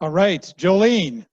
All right, Jolene.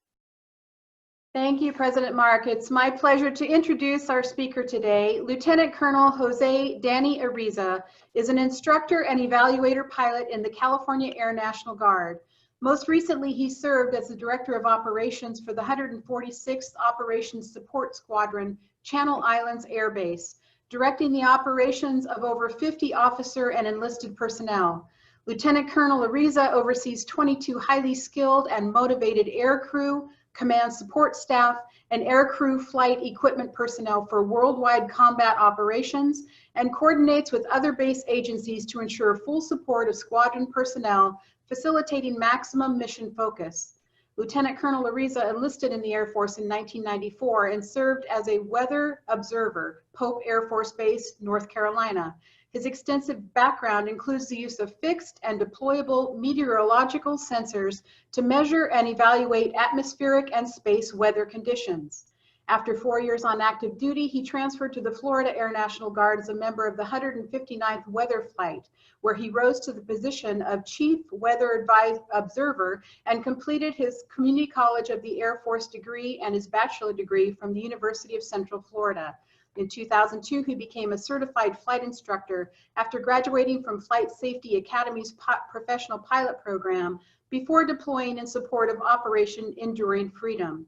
Thank you, President Mark. It's my pleasure to introduce our speaker today. Lieutenant Colonel Jose Danny Ariza is an instructor and evaluator pilot in the California Air National Guard. Most recently, he served as the Director of Operations for the 146th Operations Support Squadron, Channel Islands Air Base, directing the operations of over 50 officer and enlisted personnel. Lieutenant Colonel Ariza oversees 22 highly skilled and motivated air crew, command support staff, and aircrew flight equipment personnel for worldwide combat operations, and coordinates with other base agencies to ensure full support of squadron personnel, facilitating maximum mission focus. Lieutenant Colonel Ariza enlisted in the Air Force in 1994 and served as a weather observer, Pope Air Force Base, North Carolina. His extensive background includes the use of fixed and deployable meteorological sensors to measure and evaluate atmospheric and space weather conditions. After 4 years on active duty, he transferred to the Florida Air National Guard as a member of the 159th Weather Flight, where he rose to the position of Chief Weather Observer and completed his Community College of the Air Force degree and his bachelor degree from the University of Central Florida. In 2002, he became a certified flight instructor after graduating from Flight Safety Academy's professional pilot program before deploying in support of Operation Enduring Freedom.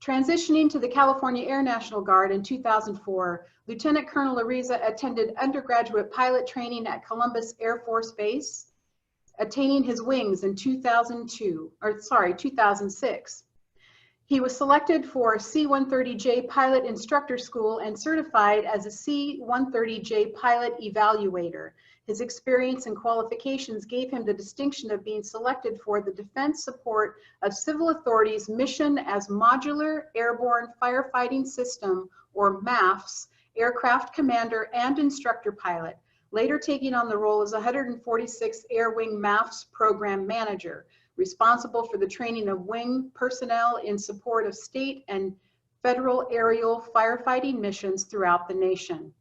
Transitioning to the California Air National Guard in 2004, Lieutenant Colonel Ariza attended undergraduate pilot training at Columbus Air Force Base, attaining his wings in 2006. He was selected for C-130J Pilot Instructor School and certified as a C-130J Pilot Evaluator. His experience and qualifications gave him the distinction of being selected for the Defense Support of Civil Authorities Mission as Modular Airborne Firefighting System, or MAFS, Aircraft Commander and Instructor Pilot, later taking on the role as 146th Air Wing MAFS Program Manager, responsible for the training of wing personnel in support of state and federal aerial firefighting missions throughout the nation.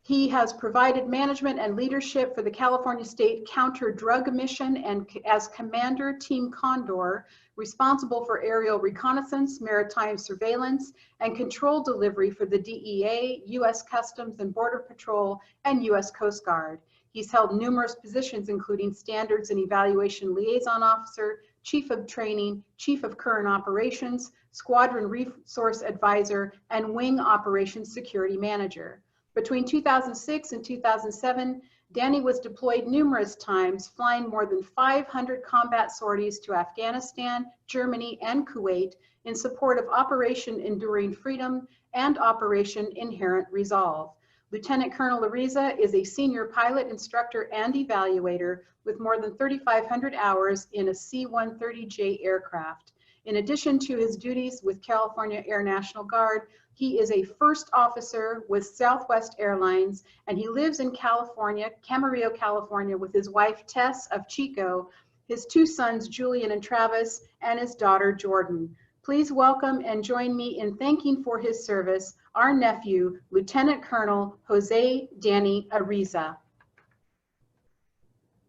He has provided management and leadership for the California State Counter-Drug Mission and as Commander Team Condor, responsible for aerial reconnaissance, maritime surveillance, and control delivery for the DEA, U.S. Customs and Border Patrol, and U.S. Coast Guard. He's held numerous positions, including Standards and Evaluation Liaison Officer, Chief of Training, Chief of Current Operations, Squadron Resource Advisor, and Wing Operations Security Manager. Between 2006 and 2007, Danny was deployed numerous times, flying more than 500 combat sorties to Afghanistan, Germany, and Kuwait in support of Operation Enduring Freedom and Operation Inherent Resolve. Lieutenant Colonel Ariza is a senior pilot, instructor, and evaluator with more than 3,500 hours in a C-130J aircraft. In addition to his duties with California Air National Guard, he is a first officer with Southwest Airlines, and he lives in California, Camarillo, California, with his wife, Tess of Chico, his two sons, Julian and Travis, and his daughter, Jordan. Please welcome and join me in thanking for his service our nephew, Lieutenant Colonel Jose Danny Ariza.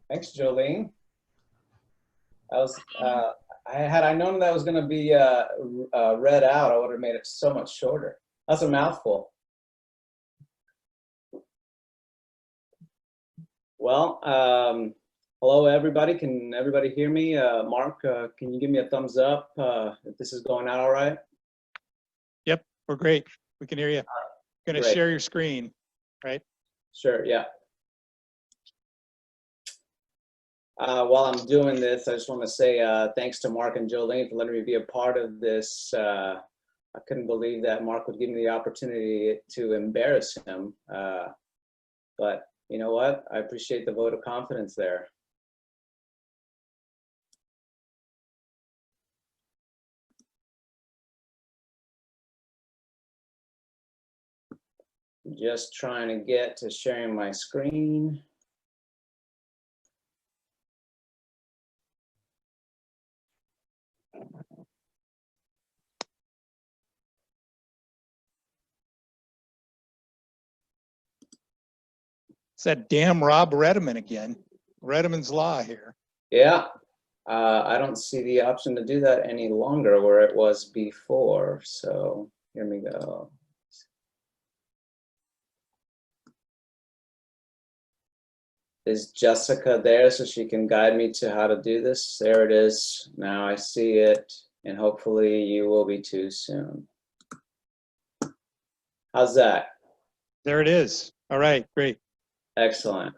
Thanks, Jolene. Had I known that was going to be read out, I would have made it so much shorter. That's a mouthful. Well, hello everybody. Can everybody hear me? Mark, can you give me a thumbs up if this is going out all right? Yep, we're great. We can hear you. You're going to share your screen, right? Sure, yeah. While I'm doing this, I just want to say thanks to Mark and Jolene for letting me be a part of this. I couldn't believe that Mark would give me the opportunity to embarrass him. But you know what? I appreciate the vote of confidence there. Just trying to get to sharing my screen. It's that damn Rob Redeman again. Redemann's Law here. Yeah, I don't see the option to do that any longer where it was before. So here we go. Is Jessica there so she can guide me to how to do this? There it is. Now I see it, and hopefully you will be too soon. How's that? There it is. All right, great. Excellent.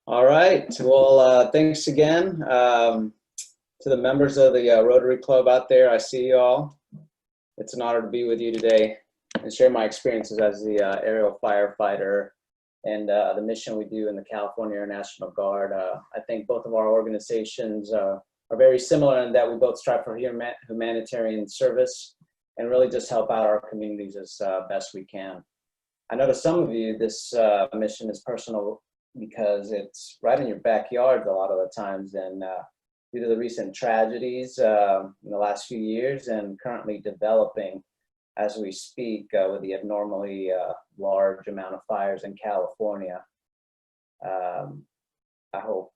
All right. Well, thanks again to the members of the Rotary Club out there. I see you all. It's an honor to be with you today and share my experiences as the aerial firefighter and the mission we do in the California Air National Guard. I think both of our organizations are very similar in that we both strive for humanitarian service and really just help out our communities as best we can. I know to some of you, this mission is personal because it's right in your backyard a lot of the times, and due to the recent tragedies in the last few years and currently developing as we speak with the abnormally large amount of fires in California. I hope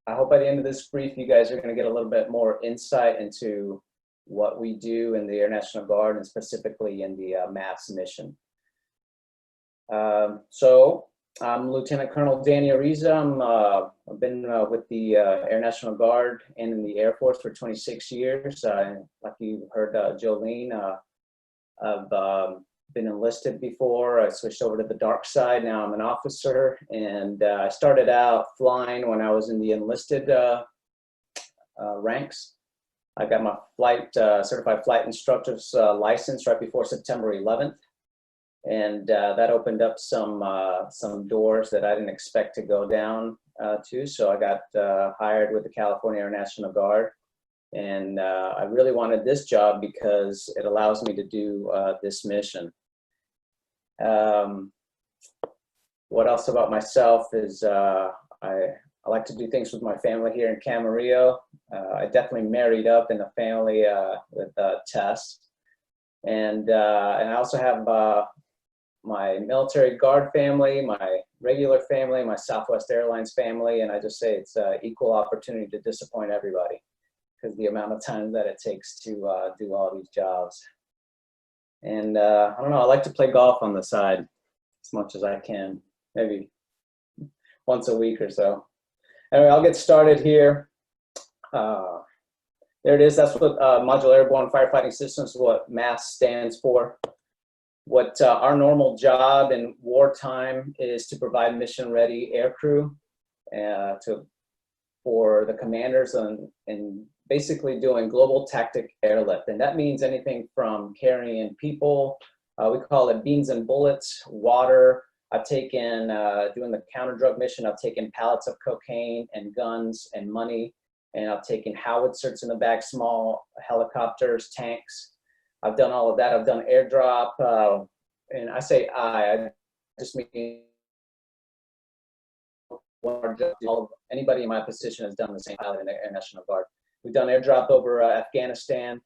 by the end of this brief, you guys are going to get a little bit more insight into what we do in the Air National Guard and specifically in the MAFS mission. So I'm Lieutenant Colonel Danny Ariza. I've been with the Air National Guard and in the Air Force for 26 years. Like you heard Jolene, I've been enlisted before. I switched over to the dark side. Now I'm an officer, and I started out flying when I was in the enlisted ranks. I got my certified flight instructor's license right before September 11th. And that opened up some doors that I didn't expect to go down to. So I got hired with the California Air National Guard. And I really wanted this job because it allows me to do this mission. What else about myself is I like to do things with my family here in Camarillo. I definitely married up in a family with Tess. And I also have my military guard family, my regular family, my Southwest Airlines family, and I just say it's equal opportunity to disappoint everybody because the amount of time that it takes to do all these jobs. And I don't know, I like to play golf on the side as much as I can, maybe once a week or so. Anyway, I'll get started here. There it is, that's what Modular Airborne Firefighting Systems, what MAFS stands for. What our normal job in wartime is to provide mission-ready aircrew for the commanders and basically doing global tactic airlift. And that means anything from carrying people, we call it beans and bullets, water. I've taken, doing the counter-drug mission, I've taken pallets of cocaine and guns and money, and I've taken howitzers in the back, small helicopters, tanks. I've done all of that. I've done airdrop, and I say I just mean anybody in my position has done the same pilot in the Air National Guard. We've done airdrop over Afghanistan,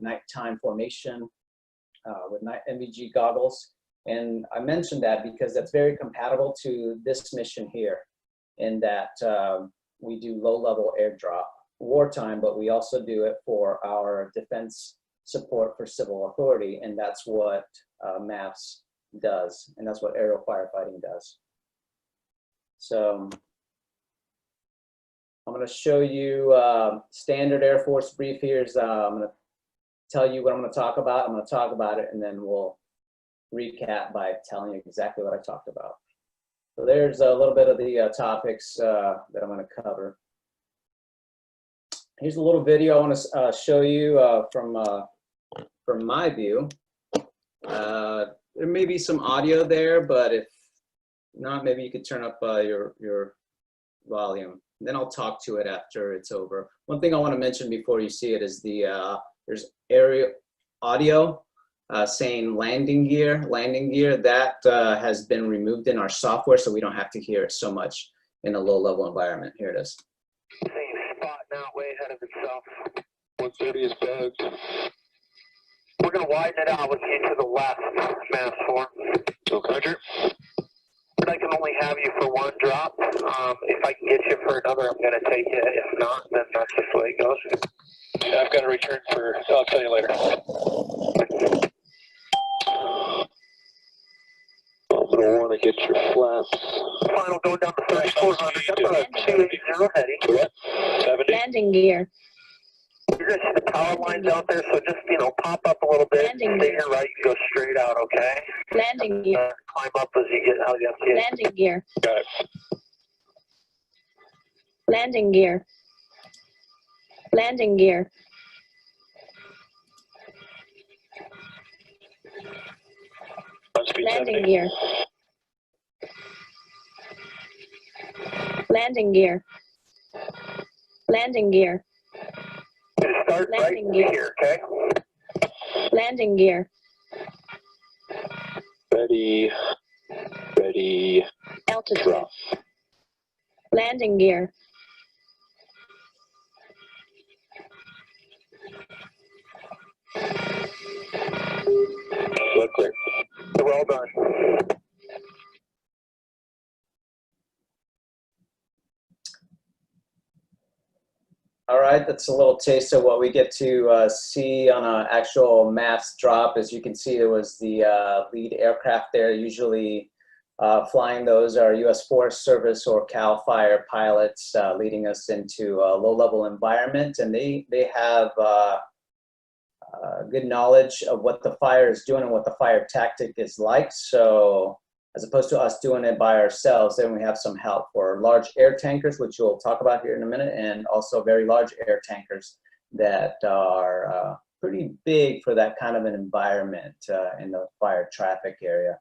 nighttime formation with night NVG goggles. And I mentioned that because that's very compatible to this mission here in that we do low-level airdrop wartime, but we also do it for our defense support for civil authority, and that's what MAFS does, and that's what aerial firefighting does. So I'm going to show you standard Air Force brief here. I'm going to tell you what I'm going to talk about. I'm going to talk about it, and then we'll recap by telling you exactly what I talked about. So there's a little bit of the topics that I'm going to cover. Here's a little video I want to show you from my view. There may be some audio there, but if not, maybe you could turn up your volume. And then I'll talk to it after it's over. One thing I want to mention before you see it is there's aerial audio saying landing gear. That has been removed in our software, so we don't have to hear it so much in a low-level environment. Here it is. Same spot now, way ahead of itself. 130 is bugged. We're going to widen it out with you to the left, MAFS 4. Okay. Roger. But I can only have you for one drop. If I can get you for another, I'm going to take it. If not, then that's just the way it goes. I've got to return for, I'll tell you later. I'm going to want to get your flaps. Final going down to 3400. That's a 280 heady. Correct. 70. Landing gear. You're going to see the power lines out there, so just, you know, pop up a little bit. Landing Stay gear. here right, you go straight out, okay? Landing gear. Climb up as you get out of the FTA. Landing gear. Got it. Landing gear. Landing gear. On speed Landing 70. gear. Landing gear. Landing gear. Just start right Landing gear. here, okay? Landing gear. Ready. Ready. Altitude. Drop. Landing gear. Look clear. Well done. All right, that's a little taste of what we get to see on an actual mass drop. As you can see, there was the lead aircraft there. Usually flying those are U.S. Forest Service or CAL FIRE pilots leading us into a low-level environment, and they have good knowledge of what the fire is doing and what the fire tactic is like. So as opposed to us doing it by ourselves, then we have some help for large air tankers, which we'll talk about here in a minute, and also very large air tankers that are pretty big for that kind of an environment in the fire traffic area.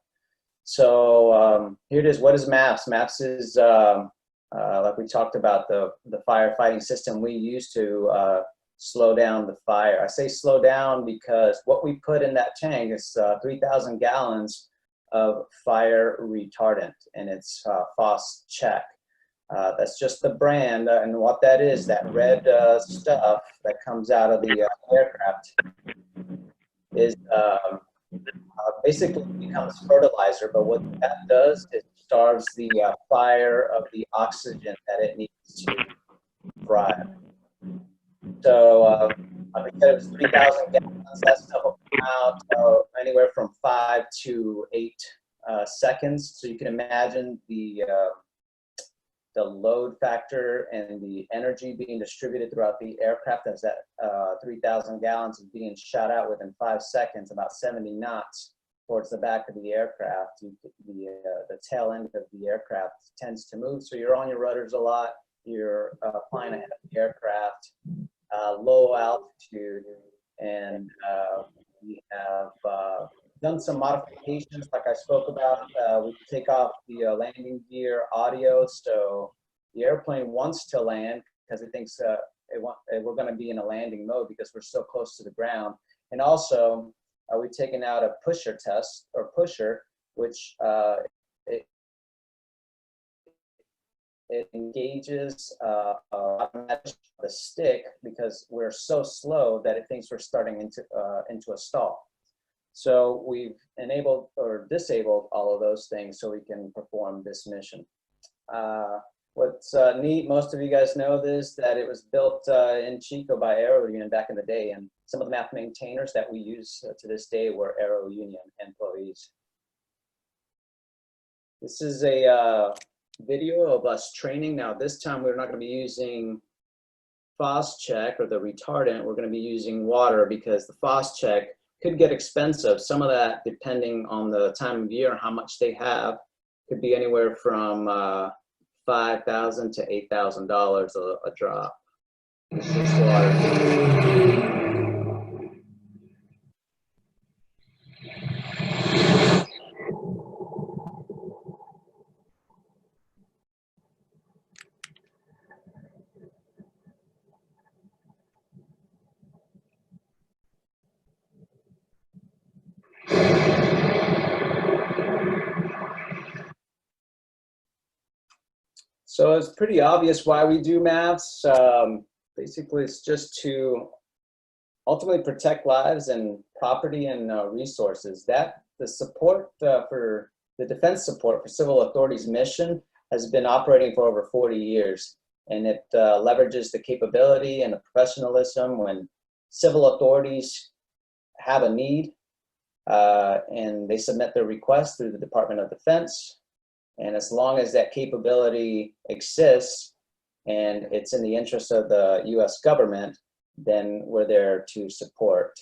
So here it is. What is MAPS? MAPS is, like we talked about, the firefighting system we use to slow down the fire. I say slow down because what we put in that tank is 3,000 gallons of fire retardant, and it's FOS check. That's just the brand, and what that is, that red stuff that comes out of the aircraft is basically becomes fertilizer, but what that does is starves the fire of the oxygen that it needs to thrive. So like I said, it was 3,000 gallons. That stuff will come out anywhere from 5 to 8 seconds. So you can imagine the load factor and the energy being distributed throughout the aircraft as that 3,000 gallons is being shot out within 5 seconds, about 70 knots towards the back of the aircraft. The tail end of the aircraft tends to move, so you're on your rudders a lot. You're flying ahead of the aircraft. Low altitude, and we have done some modifications like I spoke about. We take off the landing gear audio, so the airplane wants to land because it thinks we're going to be in a landing mode because we're so close to the ground. And also we've taken out a pusher test, or pusher, which it engages the stick because we're so slow that it thinks we're starting into a stall. So we've enabled or disabled all of those things so we can perform this mission. What's neat, most of you guys know this, that it was built in Chico by Aero Union back in the day, and some of the map maintainers that we use to this day were Aero Union employees. This is a video of us training. Now this time we're not going to be using FOS check or the retardant. We're going to be using water because the FOS check could get expensive. Some of that, depending on the time of year, how much they have, could be anywhere from $5,000 to $8,000 a drop. This is water. So it's pretty obvious why we do maps. Basically, it's just to ultimately protect lives and property and resources. That the support for The defense support for civil authorities mission has been operating for over 40 years, and it leverages the capability and the professionalism when civil authorities have a need, and they submit their request through the Department of Defense. And as long as that capability exists and it's in the interest of the US government, then we're there to support.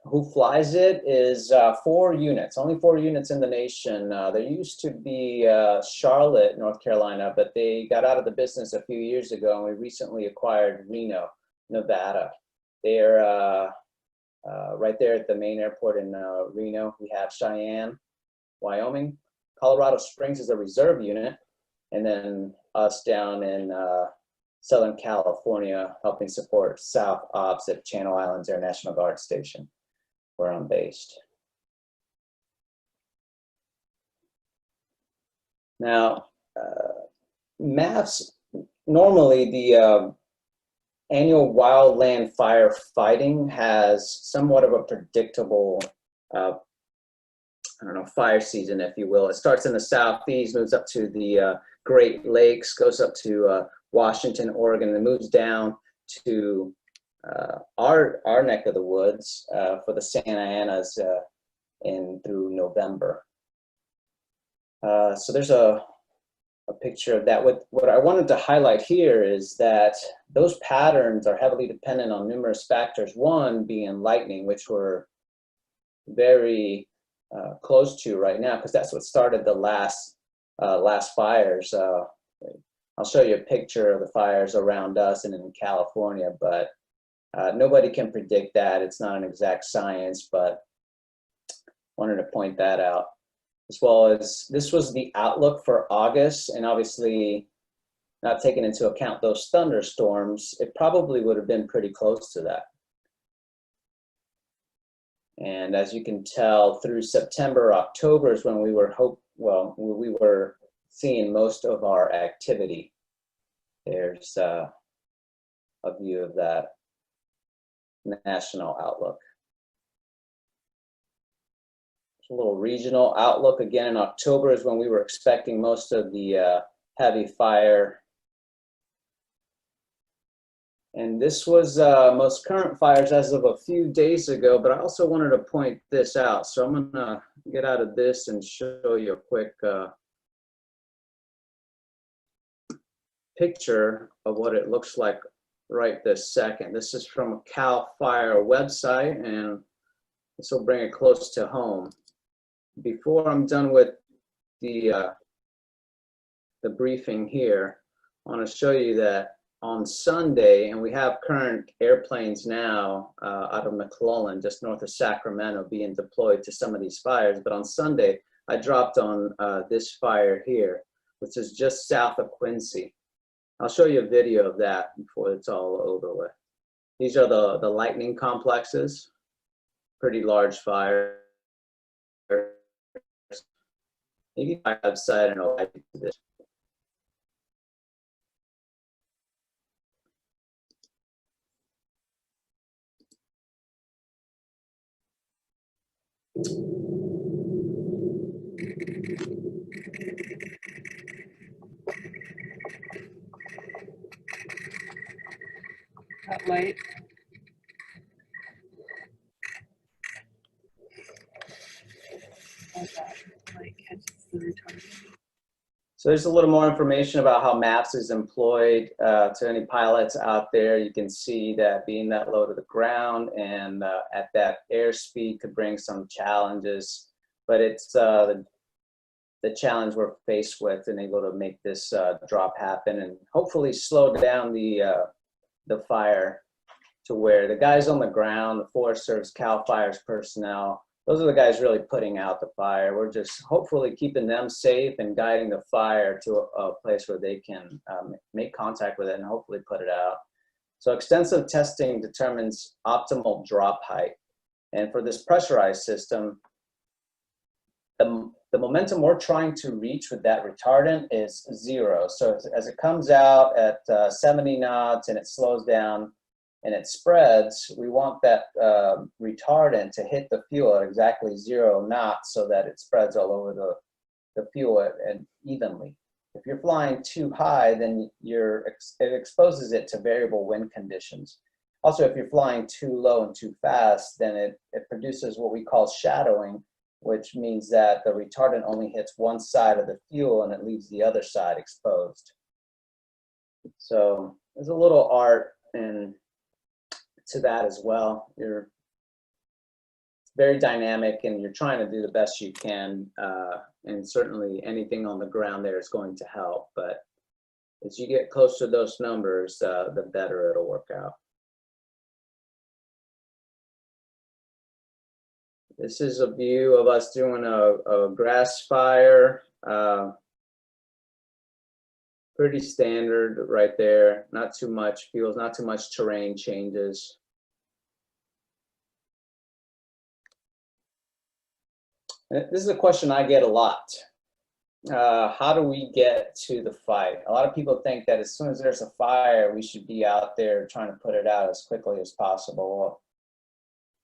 Who flies it is 4 units, only 4 units in the nation. There used to be Charlotte, North Carolina, but they got out of the business a few years ago, and we recently acquired Reno, Nevada. They're right there at the main airport in Reno. We have Cheyenne, Wyoming. Colorado Springs is a reserve unit, and then us down in Southern California helping support South Ops at Channel Islands Air National Guard Station, where I'm based. Now, MAFs, normally the annual wildland firefighting has somewhat of a predictable, fire season, if you will. It starts in the southeast, moves up to the Great Lakes, goes up to Washington, Oregon, and moves down to our neck of the woods for the Santa Anas in through November. So there's a picture of that. What I wanted to highlight here is that those patterns are heavily dependent on numerous factors. One being lightning, which we're very close to right now, because that's what started the last fires. I'll show you a picture of the fires around us and in California, but nobody can predict that. It's not an exact science, but wanted to point that out. As well as this was the outlook for August, and obviously not taking into account those thunderstorms, it probably would have been pretty close to that. And as you can tell, through September, October is when we were we were seeing most of our activity. There's a view of that national outlook. A little regional outlook. Again, in October is when we were expecting most of the heavy fire. And this was most current fires as of a few days ago, but I also wanted to point this out. So I'm gonna get out of this and show you a quick picture of what it looks like right this second. This is from a CAL FIRE website, and this will bring it close to home. Before I'm done with the briefing here, I want to show you that on Sunday, and we have current airplanes now out of McClellan, just north of Sacramento, being deployed to some of these fires. But on Sunday, I dropped on this fire here, which is just south of Quincy. I'll show you a video of that before it's all over with. These are the lightning complexes, pretty large fire. Maybe my website, I don't know why I do this. That light. So there's a little more information about how MAPS is employed to any pilots out there. You can see that being that low to the ground and at that airspeed could bring some challenges, but it's the challenge we're faced with and able to make this drop happen and hopefully slow down the fire to where the guys on the ground, the Forest Service, CAL FIRE's personnel, those are the guys really putting out the fire. We're just hopefully keeping them safe and guiding the fire to a place where they can make contact with it and hopefully put it out. So extensive testing determines optimal drop height. And for this pressurized system, the momentum we're trying to reach with that retardant is 0. So as it comes out at 70 knots and it slows down, and it spreads, we want that retardant to hit the fuel at exactly 0 knots so that it spreads all over the fuel and evenly. If you're flying too high, then it exposes it to variable wind conditions. Also, if you're flying too low and too fast, then it produces what we call shadowing, which means that the retardant only hits one side of the fuel and it leaves the other side exposed. So there's a little art to that as well. It's very dynamic and you're trying to do the best you can, and certainly anything on the ground there is going to help, but as you get closer to those numbers, the better it'll work out. This is a view of us doing a grass fire. Pretty standard right there. Not too much fuels, not too much terrain changes. And this is a question I get a lot. How do we get to the fight? A lot of people think that as soon as there's a fire, we should be out there trying to put it out as quickly as possible.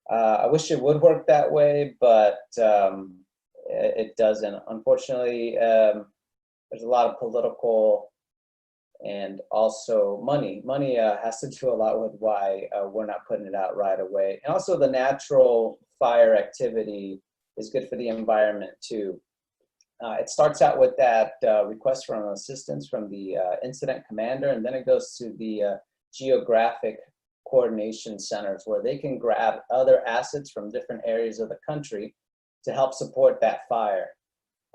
I wish it would work that way, but it doesn't. Unfortunately, there's a lot of political and also money. Money has to do a lot with why we're not putting it out right away. And also the natural fire activity is good for the environment too. It starts out with that request for assistance from the incident commander, and then it goes to the geographic coordination centers where they can grab other assets from different areas of the country to help support that fire.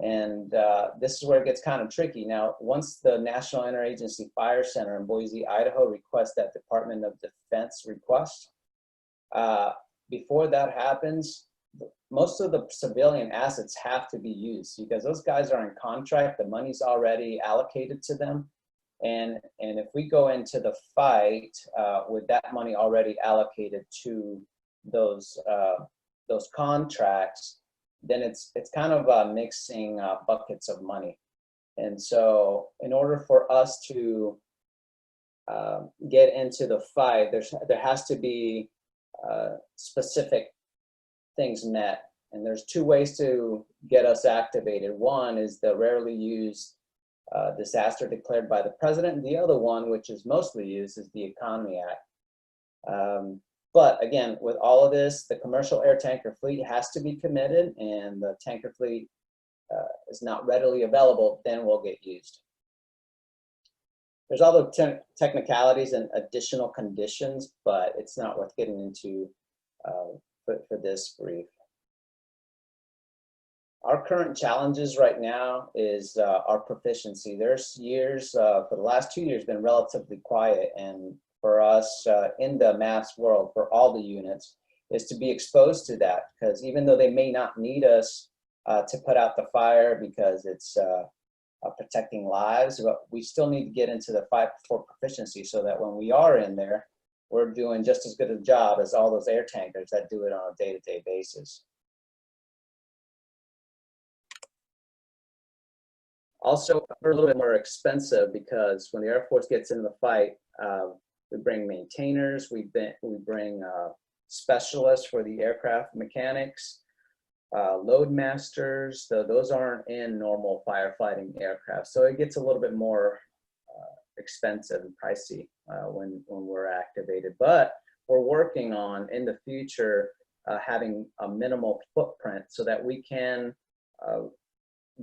And this is where it gets kind of tricky. Now, once the National Interagency Fire Center in Boise, Idaho requests that Department of Defense request, before that happens, most of the civilian assets have to be used because those guys are in contract, the money's already allocated to them. And if we go into the fight with that money already allocated to those contracts, then it's kind of mixing buckets of money. And so in order for us to get into the fight, there has to be specific things met. And there's two ways to get us activated. One is the rarely used disaster declared by the president. And the other one, which is mostly used, is the Economy Act. But again, with all of this, the commercial air tanker fleet has to be committed, and the tanker fleet is not readily available, then we'll get used. There's other technicalities and additional conditions, but it's not worth getting into for this brief. Our current challenges right now is our proficiency. There's years, for the last 2 years, been relatively quiet, and for us in the MAPS world, for all the units, is to be exposed to that, because even though they may not need us to put out the fire because it's protecting lives, but we still need to get into the fight for proficiency so that when we are in there, we're doing just as good a job as all those air tankers that do it on a day-to-day basis. Also, we're a little bit more expensive because when the Air Force gets into the fight, we bring maintainers, we bring specialists for the aircraft mechanics, load masters. Those aren't in normal firefighting aircraft, so it gets a little bit more expensive and pricey when we're activated. But we're working on, in the future, having a minimal footprint so that we can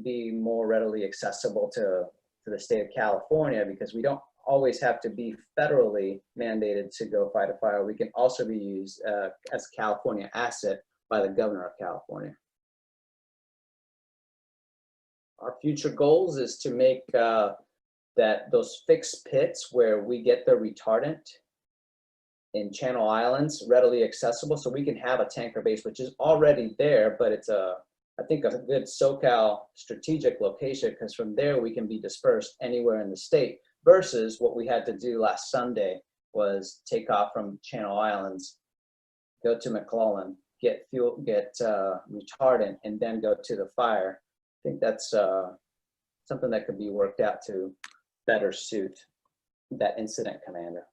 be more readily accessible to the state of California, because we don't always have to be federally mandated to go fight a fire. We can also be used as a California asset by the governor of California. Our future goals is to make those fixed pits where we get the retardant in Channel Islands readily accessible, so we can have a tanker base, which is already there, but it's I think a good SoCal strategic location, because from there we can be dispersed anywhere in the state, versus what we had to do last Sunday was take off from Channel Islands, go to McClellan, get fuel, get retardant, and then go to the fire. I think that's something that could be worked out to better suit that incident commander.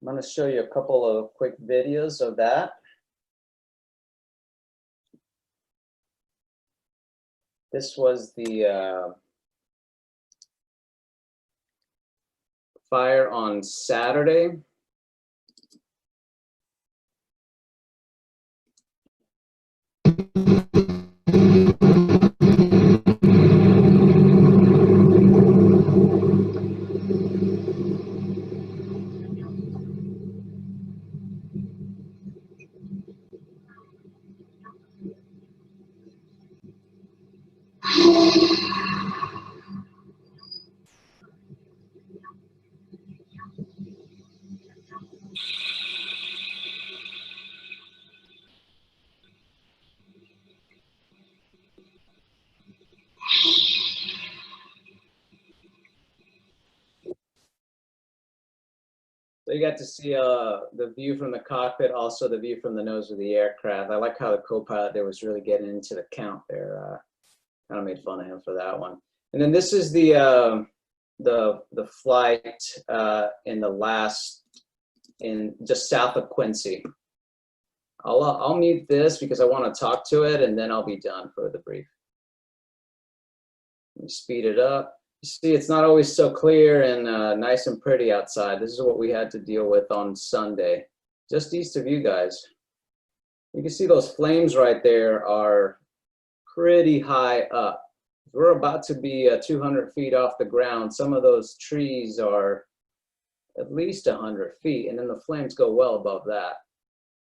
I'm going to show you a couple of quick videos of that. This was the fire on Saturday. So you got to see the view from the cockpit, also the view from the nose of the aircraft. I like how the co-pilot there was really getting into the count there. Kind of made fun of him for that one. And then this is the flight in just south of Quincy. I'll mute this because I want to talk to it, and then I'll be done for the brief. Let me speed it up. You see, it's not always so clear and nice and pretty outside. This is what we had to deal with on Sunday, just east of you guys. You can see those flames right there are pretty high up. We're about to be 200 feet off the ground. Some of those trees are at least 100 feet, and then the flames go well above that.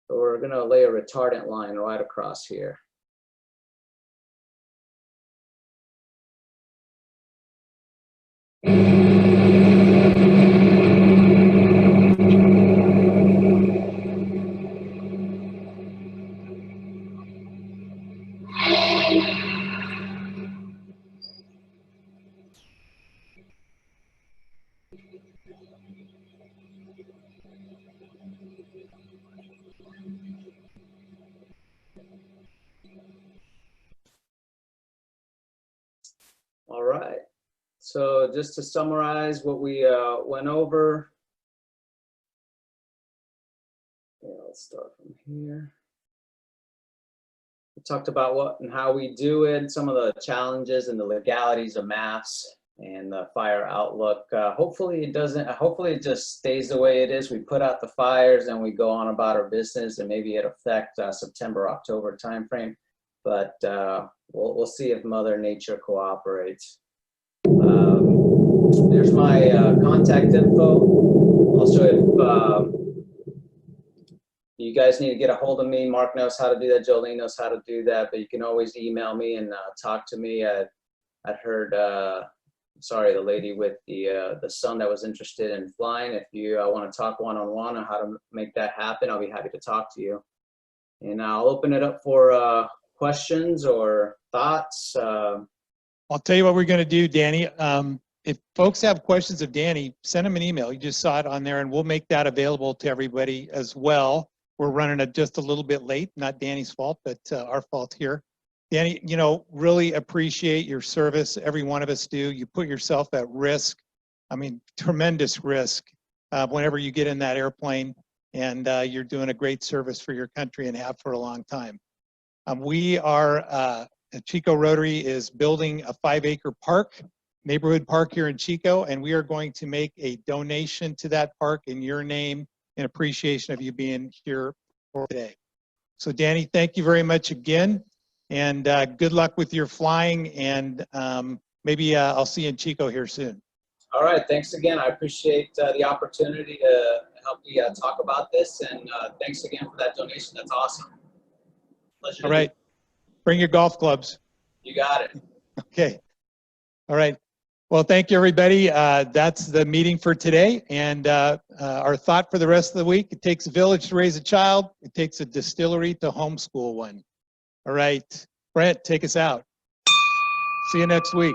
So we're going to lay a retardant line right across here. All right. So just to summarize what we went over. Yeah, let's start from here. We talked about what and how we do it, some of the challenges and the legalities of MAFs and the fire outlook. Hopefully it doesn't, hopefully it just stays the way it is. We put out the fires and we go on about our business, and maybe it affect September, October timeframe. But we'll see if Mother Nature cooperates. There's my contact info. Also, if you guys need to get a hold of me, Mark knows how to do that, Jolene knows how to do that, but you can always email me and talk to me. I'd heard, sorry, the lady with the son that was interested in flying. If you want to talk one-on-one on how to make that happen, I'll be happy to talk to you. And I'll open it up for questions or thoughts. I'll tell you what we're going to do, Danny. If folks have questions of Danny, send them an email. You just saw it on there, and we'll make that available to everybody as well. We're running it just a little bit late, not Danny's fault, but our fault here. Danny, you know, really appreciate your service. Every one of us do. You put yourself at risk. I mean, tremendous risk whenever you get in that airplane, and you're doing a great service for your country and have for a long time. We are, Chico Rotary is building a 5-acre park, neighborhood park here in Chico, and we are going to make a donation to that park in your name in appreciation of you being here for today. So Danny, thank you very much again, and good luck with your flying, and maybe I'll see you in Chico here soon. All right, thanks again. I appreciate the opportunity to help you talk about this, and thanks again for that donation. That's awesome. Pleasure. All right, bring your golf clubs. You got it. Okay. All right. Well, thank you, everybody. That's the meeting for today. And our thought for the rest of the week: it takes a village to raise a child. It takes a distillery to homeschool one. All right. Brent, take us out. See you next week.